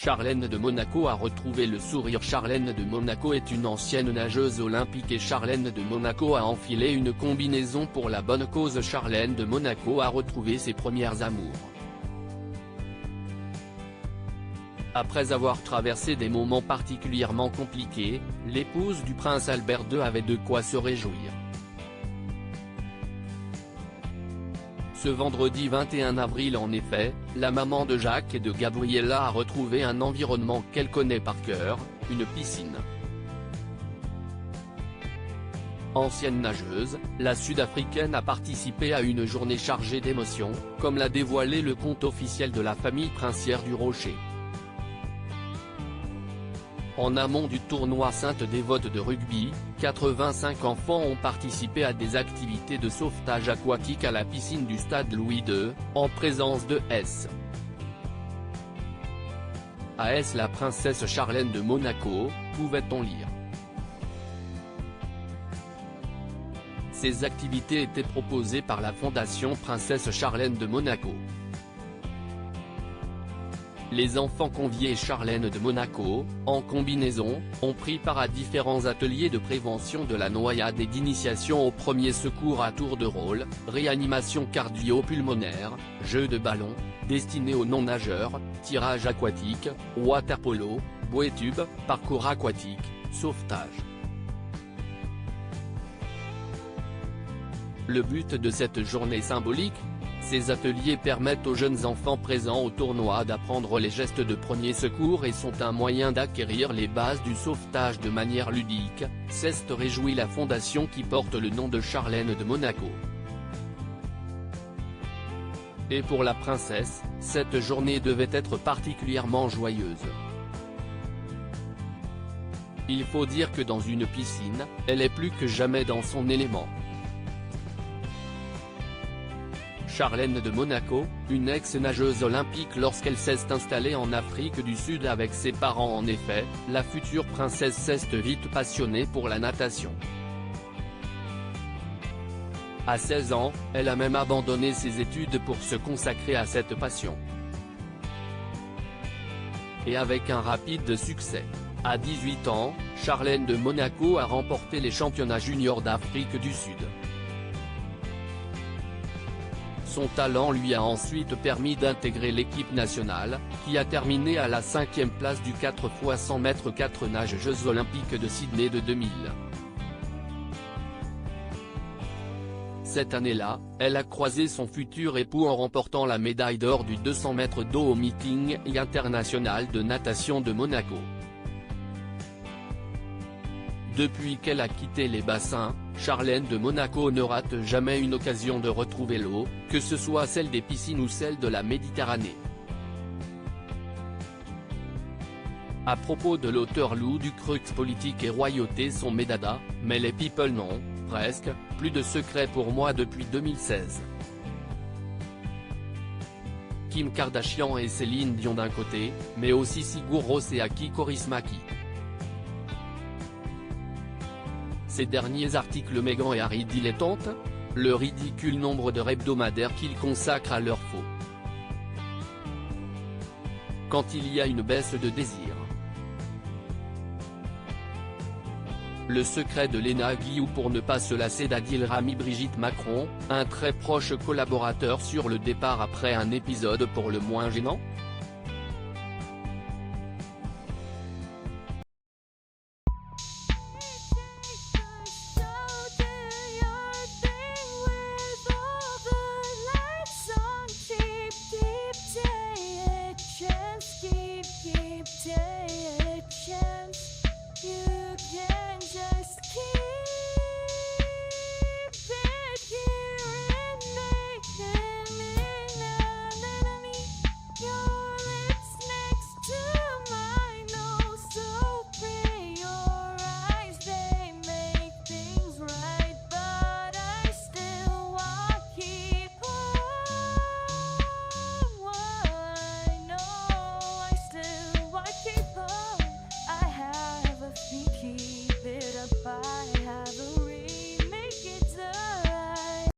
Charlène de Monaco a retrouvé le sourire. Charlène de Monaco est une ancienne nageuse olympique et Charlène de Monaco a enfilé une combinaison pour la bonne cause. Charlène de Monaco a retrouvé ses premières amours. Après avoir traversé des moments particulièrement compliqués, l'épouse du prince Albert II avait de quoi se réjouir. Ce vendredi 21 avril en effet, la maman de Jacques et de Gabriella a retrouvé un environnement qu'elle connaît par cœur, une piscine. Ancienne nageuse, la Sud-Africaine a participé à une journée chargée d'émotions, comme l'a dévoilé le compte officiel de la famille princière du Rocher. En amont du tournoi Sainte Dévote de rugby, 85 enfants ont participé à des activités de sauvetage aquatique à la piscine du stade Louis II, en présence de S. A.S. la princesse Charlène de Monaco, pouvait-on lire. Ces activités étaient proposées par la Fondation Princesse Charlène de Monaco. Les enfants conviés Charlène de Monaco, en combinaison, ont pris part à différents ateliers de prévention de la noyade et d'initiation aux premiers secours à tour de rôle, réanimation cardio-pulmonaire, jeux de ballon, destinés aux non-nageurs, tirage aquatique, waterpolo, bouée-tube, parcours aquatique, sauvetage. Le but de cette journée symbolique? Ces ateliers permettent aux jeunes enfants présents au tournoi d'apprendre les gestes de premier secours et sont un moyen d'acquérir les bases du sauvetage de manière ludique, s'est réjouit la fondation qui porte le nom de Charlène de Monaco. Et pour la princesse, cette journée devait être particulièrement joyeuse. Il faut dire que dans une piscine, elle est plus que jamais dans son élément. Charlène de Monaco, une ex-nageuse olympique lorsqu'elle s'est installée en Afrique du Sud avec ses parents. En effet, la future princesse s'est vite passionnée pour la natation. À 16 ans, elle a même abandonné ses études pour se consacrer à cette passion. Et avec un rapide succès. À 18 ans, Charlène de Monaco a remporté les championnats juniors d'Afrique du Sud. Son talent lui a ensuite permis d'intégrer l'équipe nationale, qui a terminé à la 5e place du 4x100 mètres 4 nage Jeux olympiques de Sydney de 2000. Cette année-là, elle a croisé son futur époux en remportant la médaille d'or du 200 mètres d'eau au meeting international de natation de Monaco. Depuis qu'elle a quitté les bassins, Charlène de Monaco ne rate jamais une occasion de retrouver l'eau, que ce soit celle des piscines ou celle de la Méditerranée. À propos de l'auteur Lou Ducreux, politique et royauté sont mes dadas, mais les people non, presque, plus de secret pour moi depuis 2016. Kim Kardashian et Céline Dion d'un côté, mais aussi Sigur Rós et Aki Kaurismäki. Ces derniers articles Meghan et Harry dilettantes, le ridicule nombre d'heures hebdomadaires qu'ils consacrent à leur faux. Quand il y a une baisse de désir. Le secret de Léna Guillou pour ne pas se lasser d'Adil Rami. Brigitte Macron, un très proche collaborateur sur le départ après un épisode pour le moins gênant.